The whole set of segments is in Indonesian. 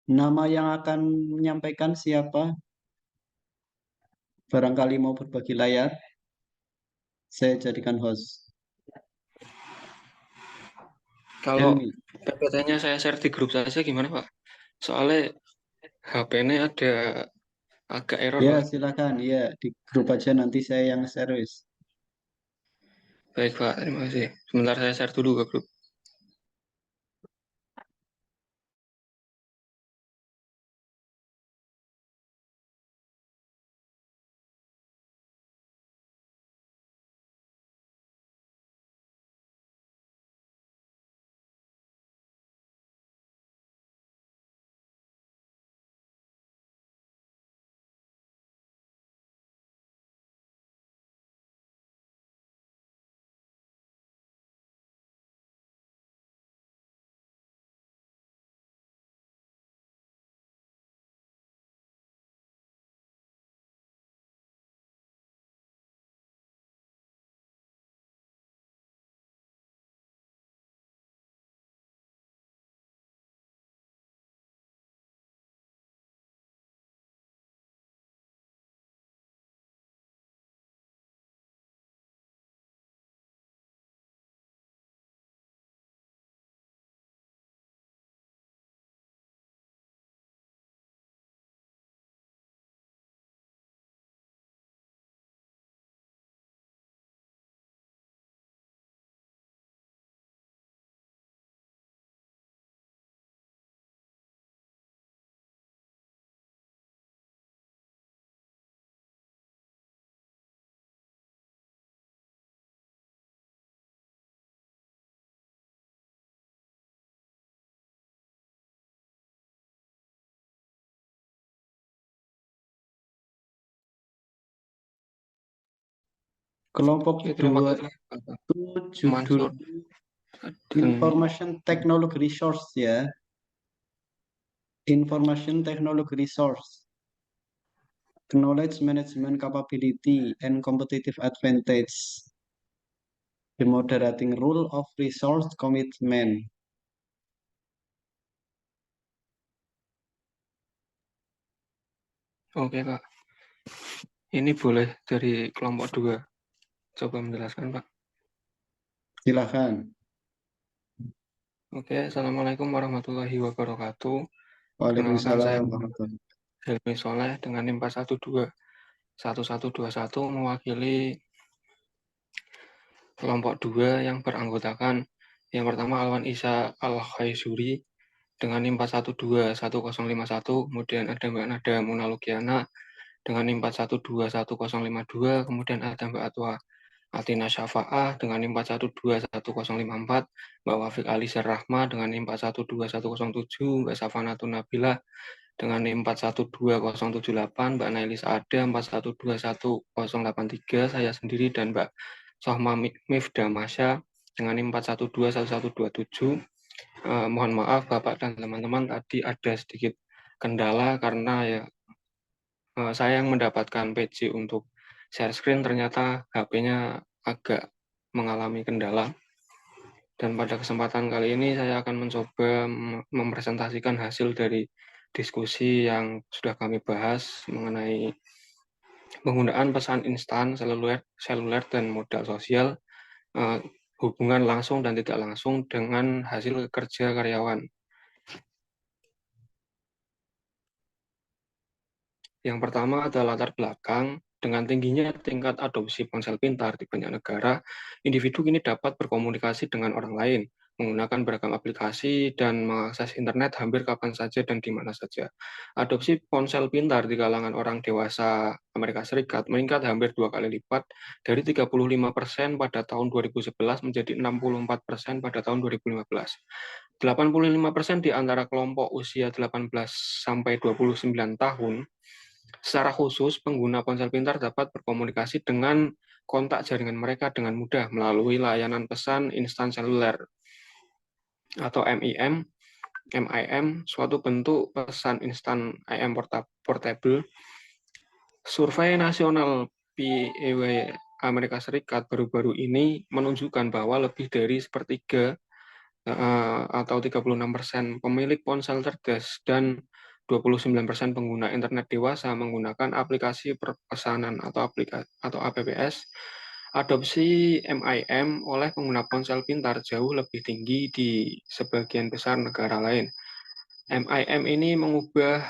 Nama yang akan menyampaikan siapa? Barangkali mau berbagi layar, saya jadikan host. Kalau Helmi. PPT-nya saya share di grup saja gimana, Pak? Soalnya HP ini ada agak error, Ya, Pak. silakan. Ya, di grup aja nanti saya yang service. Baik, Pak. Terima kasih. Sebentar saya share dulu ke grup. Kelompok Oke, terima 2 kasih, Pak itu Mansur. judulnya Dan Information Technology Resource ya. Information Technology Resource. Knowledge Management Capability and Competitive Advantage. The Moderating Rule of Resource Commitment. oke, Pak. Ini boleh dari kelompok 2. Coba menjelaskan, Pak. Silakan. Oke, Assalamualaikum warahmatullahi wabarakatuh. Perkenalkan, saya Waalaikumsalam warahmatullahi wabarakatuh. Helmi Soleh dengan NIM 4121121 mewakili kelompok 2 yang beranggotakan yang pertama Alwan Isa Al-Khaisuri dengan NIM 4121051, kemudian ada Mbak Nada Munalukiana dengan NIM 4121052, kemudian ada Mbak Atwa Atina Syafa'ah dengan NIM 4121054, Mbak Wafik Ali Rahma dengan NIM 4121007, Mbak Safanatun Nabilah dengan NIM 412078, Mbak Nailis Ada 41211083, saya sendiri dan Mbak Sohma Mifda Masya dengan NIM 4121127. Mohon maaf Bapak dan teman-teman tadi ada sedikit kendala karena ya saya yang mendapatkan PC untuk share screen ternyata HP-nya agak mengalami kendala. Dan pada kesempatan kali ini saya akan mencoba mempresentasikan hasil dari diskusi yang sudah kami bahas mengenai penggunaan pesan instan seluler dan modal sosial, eh, hubungan langsung dan tidak langsung dengan hasil kerja karyawan. Yang pertama adalah latar belakang. Dengan tingginya tingkat adopsi ponsel pintar di banyak negara, individu kini dapat berkomunikasi dengan orang lain, menggunakan beragam aplikasi, dan mengakses internet hampir kapan saja dan di mana saja. Adopsi ponsel pintar di kalangan orang dewasa Amerika Serikat meningkat hampir 2 kali lipat dari 35% pada tahun 2011 menjadi 64% pada tahun 2015. 85% di antara kelompok usia 18 sampai 29 tahun. Secara khusus, pengguna ponsel pintar dapat berkomunikasi dengan kontak jaringan mereka dengan mudah melalui layanan pesan instan seluler atau MIM, suatu bentuk pesan instan IM portable. Survei nasional PEW Amerika Serikat baru-baru ini menunjukkan bahwa lebih dari sepertiga atau 36% pemilik ponsel cerdas dan 29% pengguna internet dewasa menggunakan aplikasi perpesanan atau APPS. Adopsi MIM oleh pengguna ponsel pintar jauh lebih tinggi di sebagian besar negara lain. MIM ini mengubah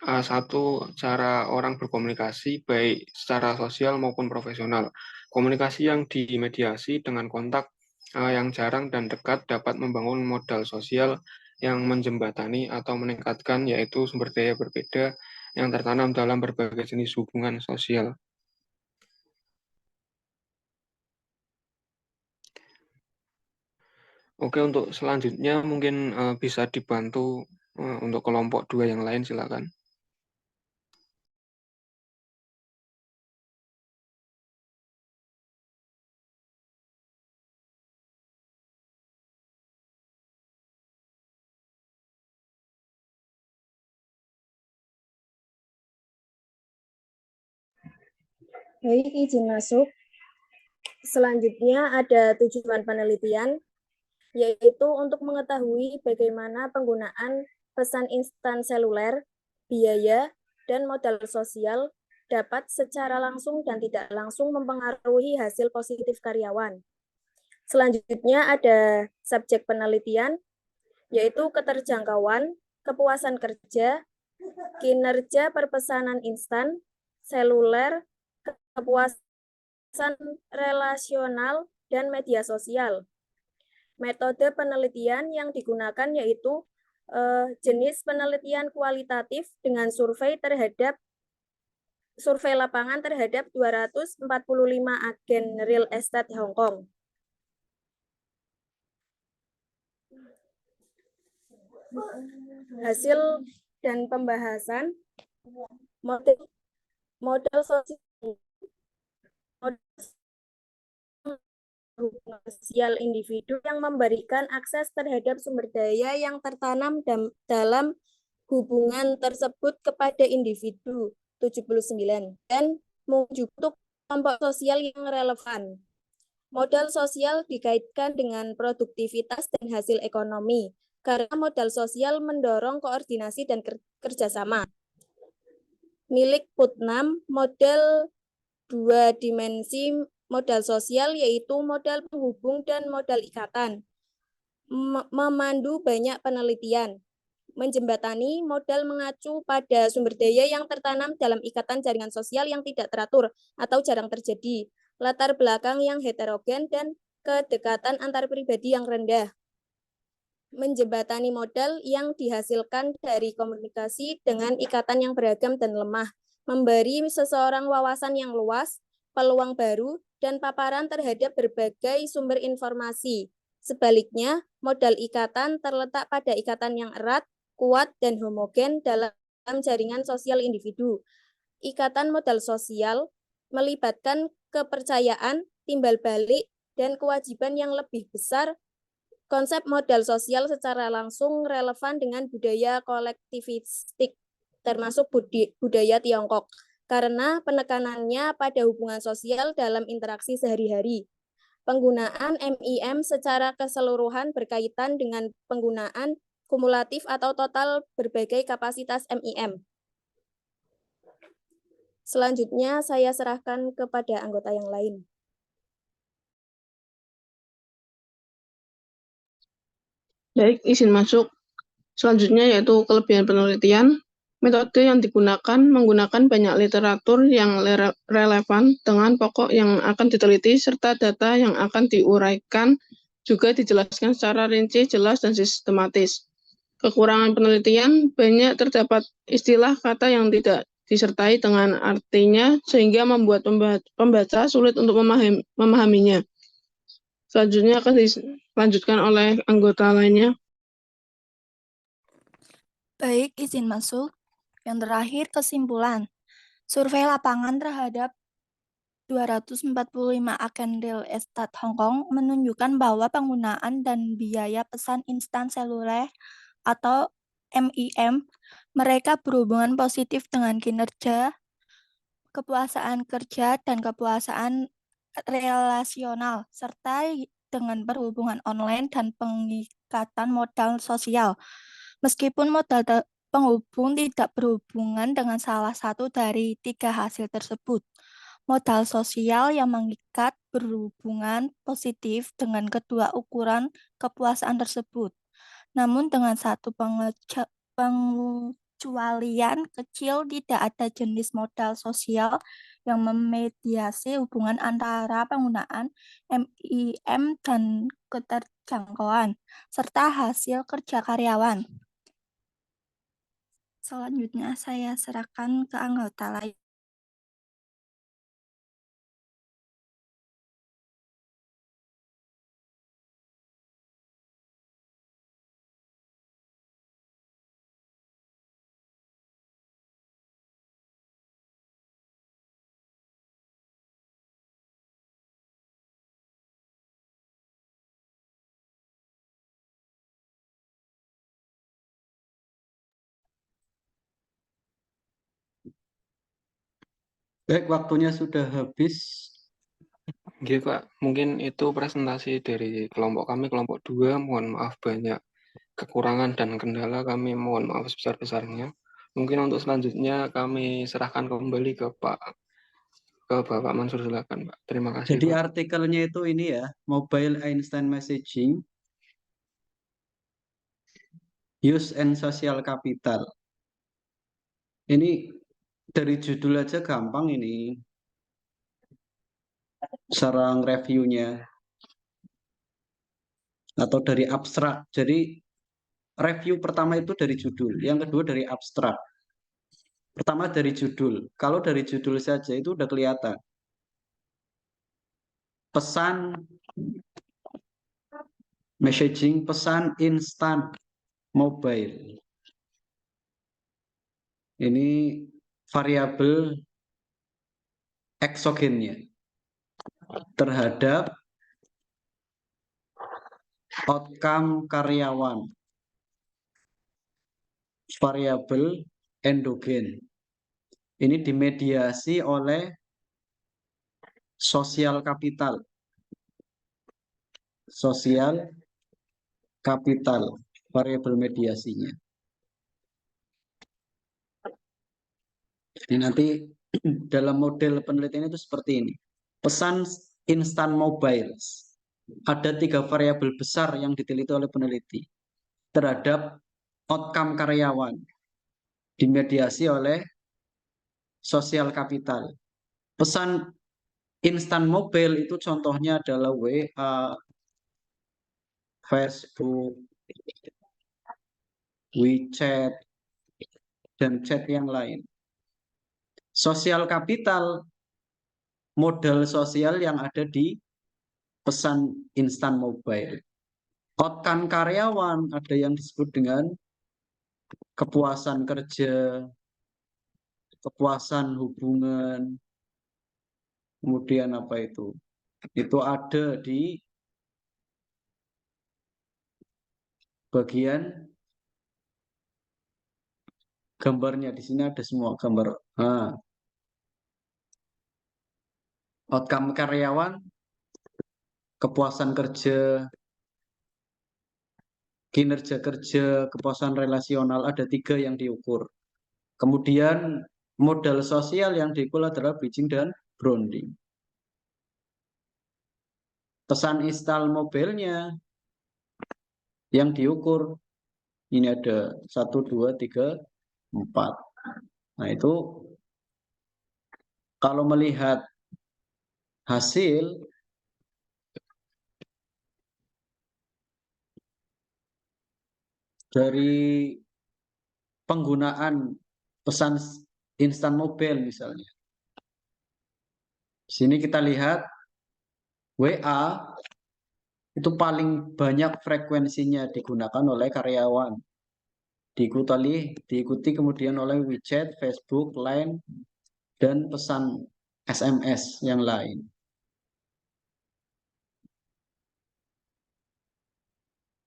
satu cara orang berkomunikasi baik secara sosial maupun profesional. Komunikasi yang dimediasi dengan kontak yang jarang dan dekat dapat membangun modal sosial yang menjembatani atau meningkatkan yaitu sumber daya berbeda yang tertanam dalam berbagai jenis hubungan sosial. Oke, untuk selanjutnya mungkin bisa dibantu untuk kelompok 2 yang lain, silakan. Baik, izin masuk. Selanjutnya ada tujuan penelitian, yaitu untuk mengetahui bagaimana penggunaan pesan instan seluler, biaya, dan modal sosial dapat secara langsung dan tidak langsung mempengaruhi hasil positif karyawan. Selanjutnya ada subjek penelitian, yaitu keterjangkauan, kepuasan kerja, kinerja perpesanan instan, seluler, kepuasan relasional, dan media sosial. Metode penelitian yang digunakan yaitu jenis penelitian kualitatif dengan survei lapangan terhadap 245 agen real estate Hong Kong. Hasil dan pembahasan modal sosial individu yang memberikan akses terhadap sumber daya yang tertanam dalam hubungan tersebut kepada individu 79 dan membentuk kelompok sosial yang relevan. Modal sosial dikaitkan dengan produktivitas dan hasil ekonomi karena modal sosial mendorong koordinasi dan kerjasama. Milik Putnam, model 2 dimensi modal sosial yaitu modal penghubung dan modal ikatan. Memandu banyak penelitian. Menjembatani modal mengacu pada sumber daya yang tertanam dalam ikatan jaringan sosial yang tidak teratur atau jarang terjadi, latar belakang yang heterogen, dan kedekatan antar pribadi yang rendah. Menjembatani modal yang dihasilkan dari komunikasi dengan ikatan yang beragam dan lemah, memberi seseorang wawasan yang luas, peluang baru, dan paparan terhadap berbagai sumber informasi. Sebaliknya, modal ikatan terletak pada ikatan yang erat, kuat, dan homogen dalam jaringan sosial individu. Ikatan modal sosial melibatkan kepercayaan, timbal balik, dan kewajiban yang lebih besar. Konsep modal sosial secara langsung relevan dengan budaya kolektivistik, termasuk budaya Tiongkok, karena penekanannya pada hubungan sosial dalam interaksi sehari-hari. Penggunaan MIM secara keseluruhan berkaitan dengan penggunaan kumulatif atau total berbagai kapasitas MIM. Selanjutnya saya serahkan kepada anggota yang lain. Baik, izin masuk. Selanjutnya yaitu kelebihan penelitian. Metode yang digunakan menggunakan banyak literatur yang relevan dengan pokok yang akan diteliti serta data yang akan diuraikan juga dijelaskan secara rinci, jelas, dan sistematis. Kekurangan penelitian banyak terdapat istilah kata yang tidak disertai dengan artinya sehingga membuat pembaca sulit untuk memahaminya. Selanjutnya akan dilanjutkan oleh anggota lainnya. Baik, izin masuk. Yang terakhir, kesimpulan. Survei lapangan terhadap 245 agen real estate Hong Kong menunjukkan bahwa penggunaan dan biaya pesan instan seluler atau MIM mereka berhubungan positif dengan kinerja, kepuasan kerja, dan kepuasan relasional, serta dengan perhubungan online dan pengikatan modal sosial. Meskipun modal penghubung tidak berhubungan dengan salah satu dari tiga hasil tersebut. Modal sosial yang mengikat berhubungan positif dengan kedua ukuran kepuasan tersebut. Namun dengan satu pengecualian kecil, tidak ada jenis modal sosial yang memediasi hubungan antara penggunaan MIM dan keterjangkauan, serta hasil kerja karyawan. Selanjutnya saya serahkan ke anggota lain. Baik, waktunya sudah habis. Oke, Pak. Mungkin itu presentasi dari kelompok kami, kelompok 2. Mohon maaf banyak kekurangan dan kendala, kami mohon maaf sebesar-besarnya. Mungkin untuk selanjutnya kami serahkan kembali ke Bapak Mansur, silakan, Pak. Terima kasih, Jadi Pak. artikelnya itu ini ya, Mobile Instant Messaging, Use and Social Capital. Ini dari judul aja gampang ini. Sarang reviewnya atau dari abstrak. Jadi review pertama itu dari judul, yang kedua dari abstrak. Pertama dari judul. Kalau dari judul saja itu udah kelihatan. Pesan messaging, pesan instan mobile. Ini variabel eksogennya terhadap outcome karyawan. Variabel endogen. Ini dimediasi oleh sosial kapital. Sosial kapital, variabel mediasinya. Jadi nanti dalam model penelitian itu seperti ini. Pesan instan mobile. Ada 3 variabel besar yang diteliti oleh peneliti terhadap outcome karyawan. Dimediasi oleh sosial kapital. Pesan instan mobile itu contohnya adalah WA, Facebook, WeChat, dan chat yang lain. Sosial kapital, modal sosial yang ada di pesan instan mobile. Outcome karyawan ada yang disebut dengan kepuasan kerja, kepuasan hubungan, kemudian apa itu? Itu ada di bagian gambarnya. Di sini ada semua gambar. Nah, outcome karyawan, kepuasan kerja, kinerja kerja, kepuasan relasional, ada 3 yang diukur. Kemudian modal sosial yang diukur adalah bridging dan bonding. Pesan instal mobilnya yang diukur ini ada 1, 2, 3, 4. Nah itu kalau melihat hasil dari penggunaan pesan instan mobil misalnya. Di sini kita lihat WA itu paling banyak frekuensinya digunakan oleh karyawan. Diikuti kemudian oleh WeChat, Facebook, Line, dan pesan SMS yang lain.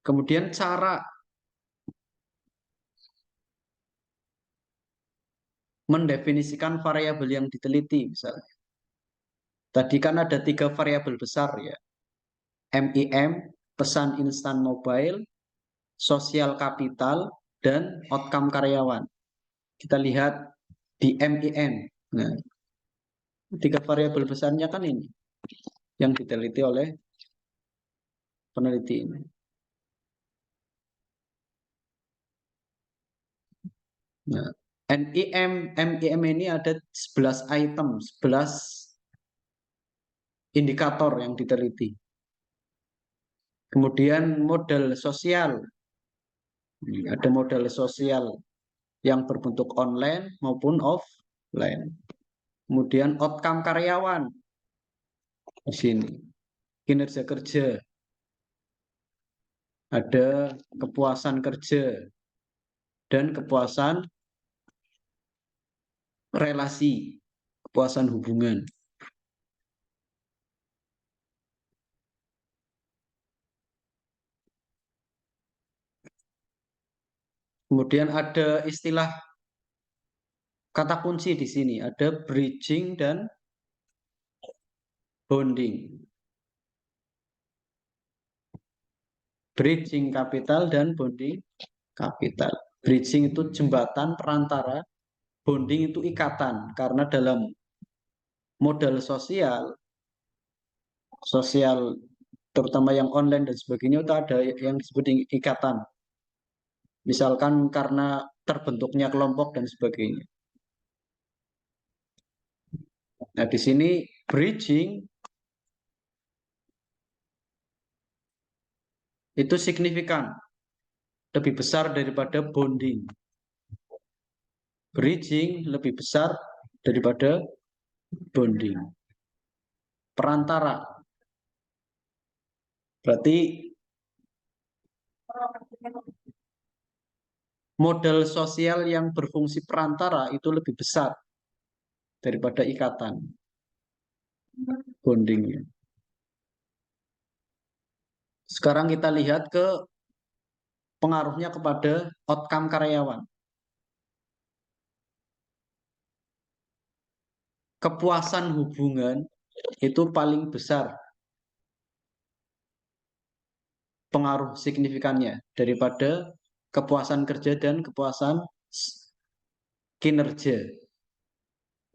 Kemudian cara mendefinisikan variabel yang diteliti misalnya. Tadi kan ada 3 variabel besar ya. MIM, pesan instan mobile, sosial kapital, dan outcome karyawan. Kita lihat di MIN. Nah, 3 variabel besarnya kan ini yang diteliti oleh peneliti ini. Nah, MIM ini ada 11 item, 11 indikator yang diteliti. Kemudian model sosial. Ada model sosial yang berbentuk online maupun offline. Kemudian outcome karyawan. Di sini. Kinerja kerja. Ada kepuasan kerja dan kepuasan relasi, kepuasan hubungan. Kemudian ada istilah kata kunci di sini, ada bridging dan bonding. Bridging kapital dan bonding kapital. Bridging itu jembatan perantara, bonding itu ikatan. Karena dalam model sosial terutama yang online dan sebagainya itu ada yang disebut ikatan. Misalkan karena terbentuknya kelompok dan sebagainya. Nah, di sini bridging itu signifikan, lebih besar daripada bonding. Bridging lebih besar daripada bonding. Perantara. Berarti model sosial yang berfungsi perantara itu lebih besar daripada ikatan bondingnya. Sekarang kita lihat ke pengaruhnya kepada outcome karyawan. Kepuasan hubungan itu paling besar pengaruh signifikannya daripada kepuasan kerja dan kepuasan kinerja.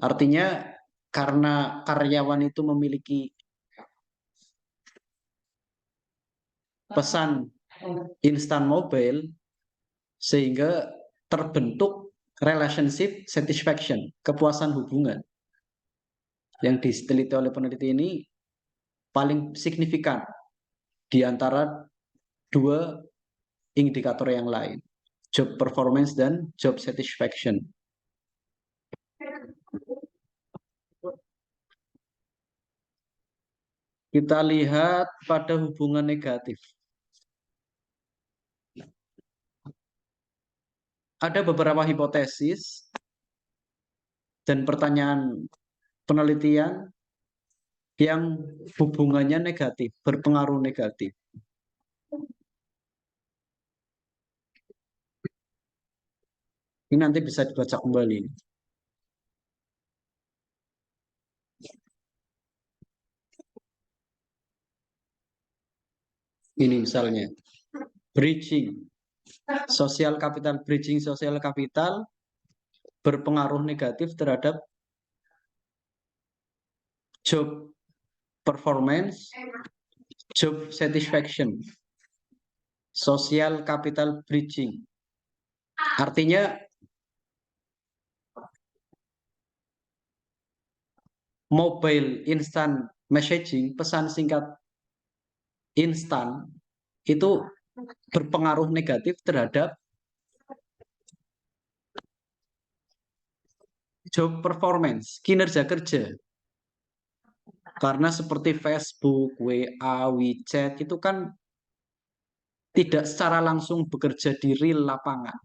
Artinya karena karyawan itu memiliki pesan instan mobile sehingga terbentuk relationship satisfaction, kepuasan hubungan yang diteliti oleh peneliti ini paling signifikan di antara 2 indikator yang lain, job performance dan job satisfaction. Kita lihat pada hubungan negatif. Ada beberapa hipotesis dan pertanyaan penelitian yang hubungannya negatif, berpengaruh negatif. Ini nanti bisa dibaca kembali. Ini misalnya, bridging sosial kapital, bridging sosial kapital berpengaruh negatif terhadap job performance, job satisfaction, social capital bridging. Artinya mobile instant messaging, pesan singkat instan, itu berpengaruh negatif terhadap job performance, kinerja kerja. Karena seperti Facebook, WA, WeChat itu kan tidak secara langsung bekerja di real lapangan.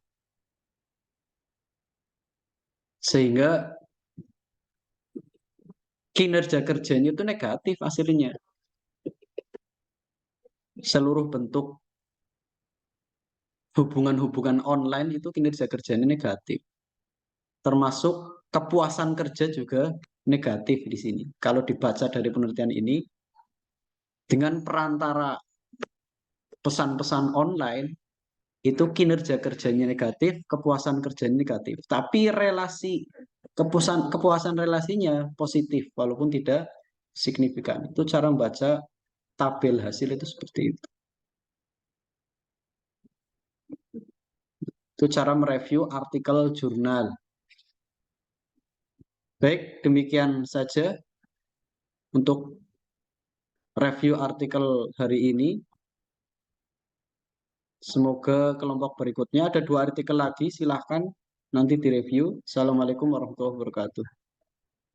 Sehingga kinerja kerjanya itu negatif hasilnya. Seluruh bentuk hubungan-hubungan online itu kinerja kerjanya negatif. Termasuk kepuasan kerja juga negatif di sini. Kalau dibaca dari penelitian ini, dengan perantara pesan-pesan online, itu kinerja kerjanya negatif, kepuasan kerjanya negatif. Tapi kepuasan relasinya positif walaupun tidak signifikan. Itu cara membaca tabel hasil itu seperti itu. Itu cara mereview artikel jurnal. Baik, demikian saja untuk review artikel hari ini. Semoga kelompok berikutnya ada 2 artikel lagi, silahkan nanti direview. Assalamualaikum warahmatullahi wabarakatuh.